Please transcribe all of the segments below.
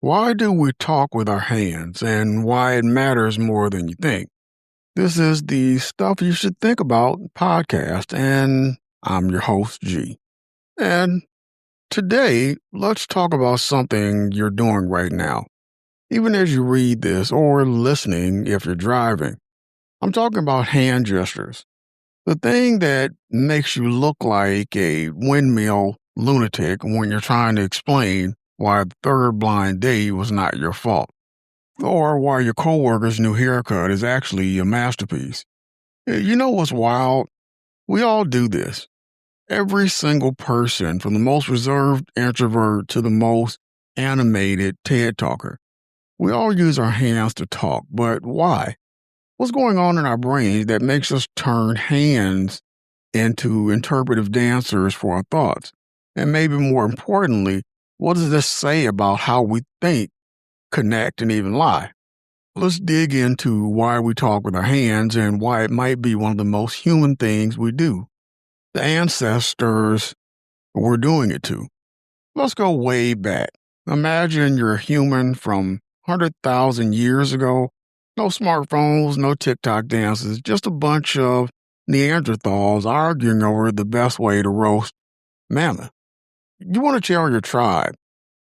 Why do we talk with our hands and why it matters more than you think? This is the Stuff You Should Think About podcast, and I'm your host, G. And today, let's talk about something you're doing right now, even as you read this or listening if you're driving. I'm talking about hand gestures, the thing that makes you look like a windmill lunatic when you're trying to explain why the third blind date was not your fault, or why your coworker's new haircut is actually a masterpiece. You know what's wild? We all do this. Every single person, from the most reserved introvert to the most animated TED talker. We all use our hands to talk, but why? What's going on in our brains that makes us turn hands into interpretive dancers for our thoughts? And maybe more importantly, what does this say about how we think, connect, and even lie? Let's dig into why we talk with our hands and why it might be one of the most human things we do. The ancestors were doing it to. Let's go way back. Imagine you're a human from 100,000 years ago. No smartphones, no TikTok dances, just a bunch of Neanderthals arguing over the best way to roast mammoth. You want to tell your tribe,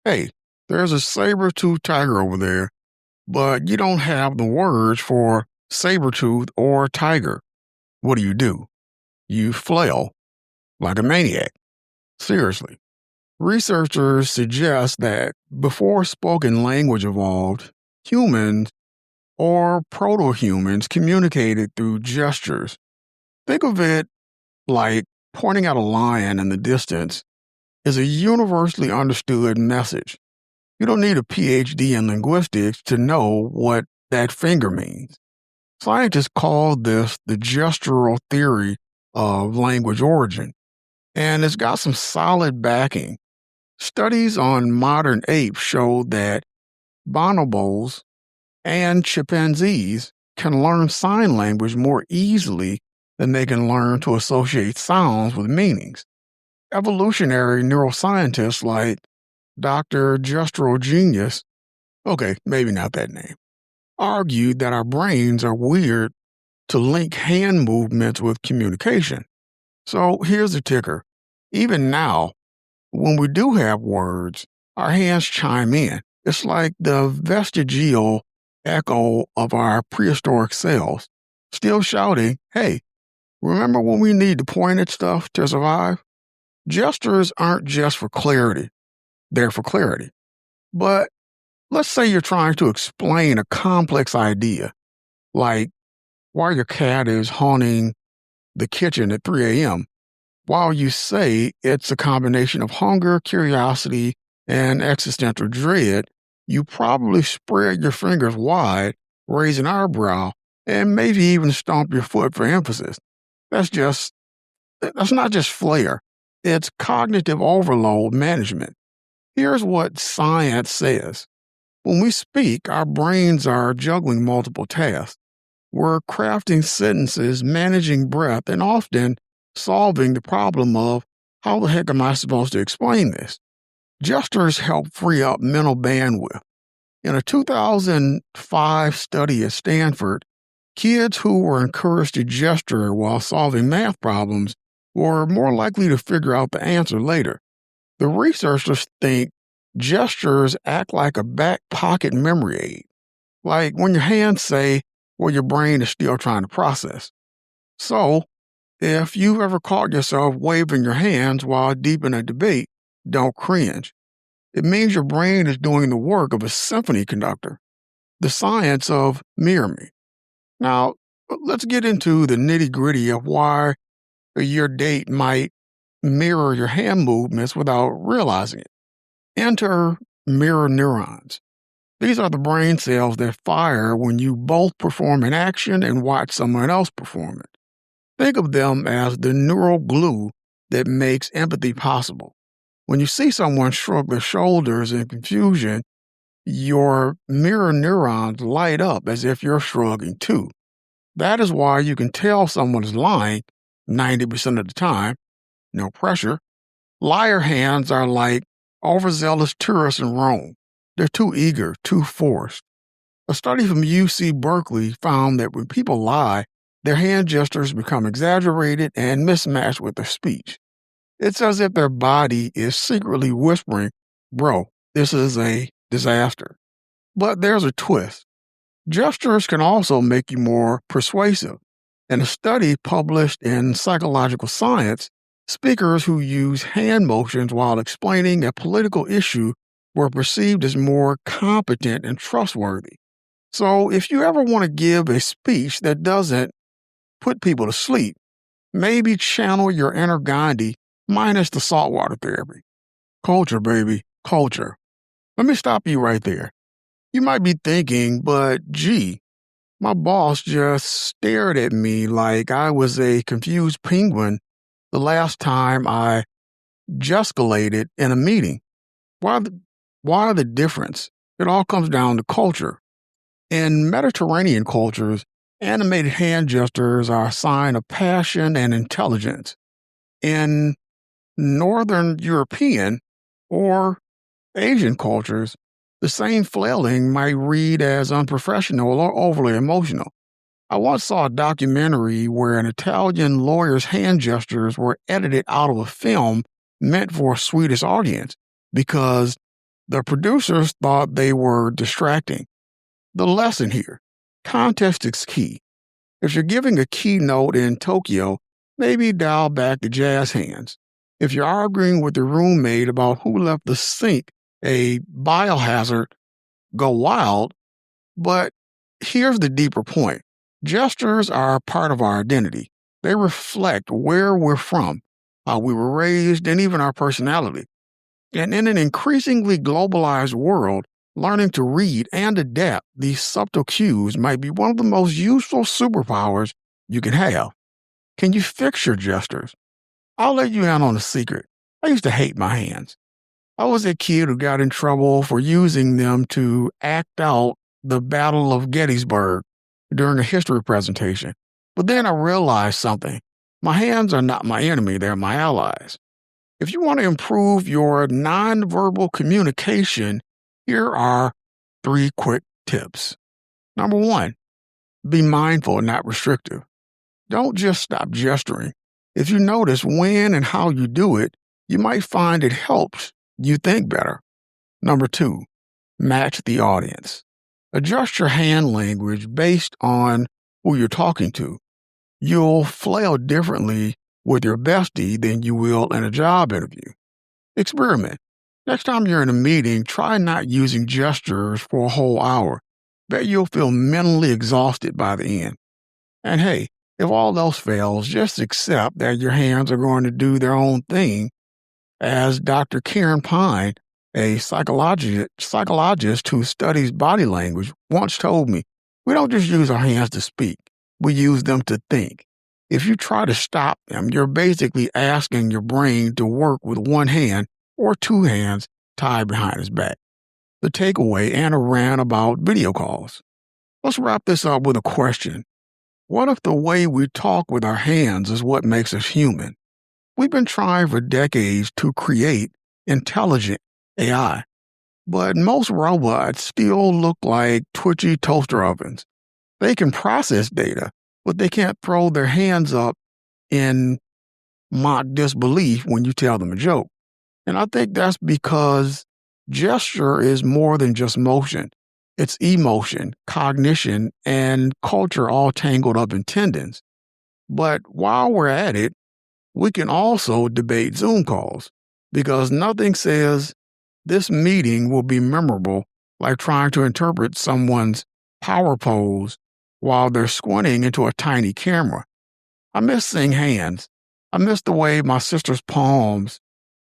hey, there's a saber-toothed tiger over there, but you don't have the words for saber-tooth or tiger. What do? You flail like a maniac. Seriously. Researchers suggest that before spoken language evolved, humans or proto-humans communicated through gestures. Think of it like pointing out a lion in the distance is a universally understood message. You don't need a PhD in linguistics to know what that finger means. Scientists call this the gestural theory of language origin, and it's got some solid backing. Studies on modern apes show that bonobos and chimpanzees can learn sign language more easily than they can learn to associate sounds with meanings. Evolutionary neuroscientists like Dr. Gestural Genius, okay, maybe not that name, argued that our brains are weird to link hand movements with communication. So here's the ticker. Even now, when we do have words, our hands chime in. It's like the vestigial echo of our prehistoric selves, still shouting, hey, remember when we need to point at stuff to survive? Gestures aren't just for clarity. They're for clarity. But let's say you're trying to explain a complex idea, like why your cat is haunting the kitchen at 3 a.m., while you say it's a combination of hunger, curiosity, and existential dread. You probably spread your fingers wide, raise an eyebrow, and maybe even stomp your foot for emphasis. That's not just flair. It's cognitive overload management. Here's what science says. When we speak, our brains are juggling multiple tasks. We're crafting sentences, managing breath, and often solving the problem of how the heck am I supposed to explain this? Gestures help free up mental bandwidth. In a 2005 study at Stanford, kids who were encouraged to gesture while solving math problems were more likely to figure out the answer later. The researchers think gestures act like a back pocket memory aid, like when your hands say what your brain is still trying to process. So, if you've ever caught yourself waving your hands while deep in a debate, don't cringe. It means your brain is doing the work of a symphony conductor, the science of mirror me. Now, let's get into the nitty-gritty of why your date might mirror your hand movements without realizing it. Enter mirror neurons. These are the brain cells that fire when you both perform an action and watch someone else perform it. Think of them as the neural glue that makes empathy possible. When you see someone shrug their shoulders in confusion, your mirror neurons light up as if you're shrugging too. That is why you can tell someone is lying 90% of the time. No pressure. Liar hands are like overzealous tourists in Rome. They're too eager, too forced. A study from UC Berkeley found that when people lie, their hand gestures become exaggerated and mismatched with their speech. It's as if their body is secretly whispering, "Bro, this is a disaster." But there's a twist. Gestures can also make you more persuasive. In a study published in Psychological Science, speakers who use hand motions while explaining a political issue were perceived as more competent and trustworthy. So, if you ever want to give a speech that doesn't put people to sleep, maybe channel your inner Gandhi minus the saltwater therapy. Culture, baby, culture. Let me stop you right there. You might be thinking, but gee, my boss just stared at me like I was a confused penguin the last time I gesticulated in a meeting. Why the difference? It all comes down to culture. In Mediterranean cultures, animated hand gestures are a sign of passion and intelligence. In Northern European or Asian cultures, the same flailing might read as unprofessional or overly emotional. I once saw a documentary where an Italian lawyer's hand gestures were edited out of a film meant for a Swedish audience because the producers thought they were distracting. The lesson here: context is key. If you're giving a keynote in Tokyo, maybe dial back the jazz hands. If you're arguing with your roommate about who left the sink a biohazard, go wild. But here's the deeper point: gestures are part of our identity. They reflect where we're from, how we were raised, and even our personality. And in an increasingly globalized world, learning to read and adapt these subtle cues might be one of the most useful superpowers you can have. Can you fix your gestures? I'll let you in on a secret. I used to hate my hands. I was a kid who got in trouble for using them to act out the Battle of Gettysburg during a history presentation. But then I realized something. My hands are not my enemy, they're my allies. If you want to improve your nonverbal communication, here are 3 quick tips. Number 1, be mindful and not restrictive. Don't just stop gesturing. If you notice when and how you do it, you might find it helps you think better. Number 2, match the audience. Adjust your hand language based on who you're talking to. You'll flail differently with your bestie than you will in a job interview. Experiment. Next time you're in a meeting, try not using gestures for a whole hour. Bet you'll feel mentally exhausted by the end. And hey, if all else fails, just accept that your hands are going to do their own thing. As Dr. Karen Pine, a psychologist who studies body language, once told me, we don't just use our hands to speak, we use them to think. If you try to stop them, you're basically asking your brain to work with one hand or 2 hands tied behind his back. The takeaway and a rant about video calls. Let's wrap this up with a question. What if the way we talk with our hands is what makes us human? We've been trying for decades to create intelligent AI, but most robots still look like twitchy toaster ovens. They can process data, but they can't throw their hands up in mock disbelief when you tell them a joke. And I think that's because gesture is more than just motion. It's emotion, cognition, and culture all tangled up in tendons. But while we're at it, we can also debate Zoom calls, because nothing says this meeting will be memorable like trying to interpret someone's power pose while they're squinting into a tiny camera. I miss seeing hands. I miss the way my sister's palms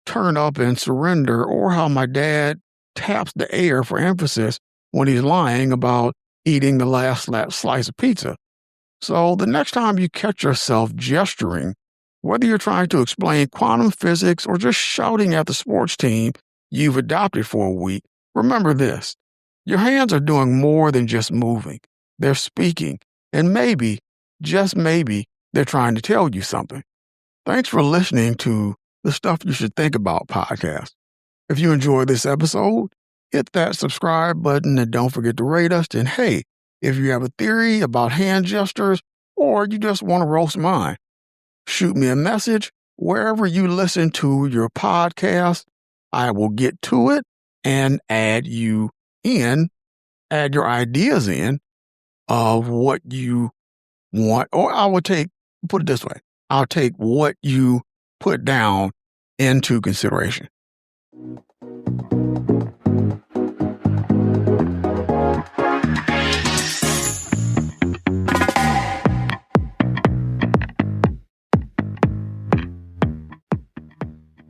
turn up in surrender, or how my dad taps the air for emphasis when he's lying about eating the last slice of pizza. So the next time you catch yourself gesturing, whether you're trying to explain quantum physics or just shouting at the sports team you've adopted for a week, remember this: Your hands are doing more than just moving. They're speaking, and maybe, just maybe, they're trying to tell you something. Thanks for listening to the Stuff You Should Think About podcast. If you enjoyed this episode, hit that subscribe button and don't forget to rate us. And hey, if you have a theory about hand gestures or you just want to roast mine, shoot me a message wherever you listen to your podcast. I will get to it and add your ideas in of what you want. Or put it this way, I'll take what you put down into consideration.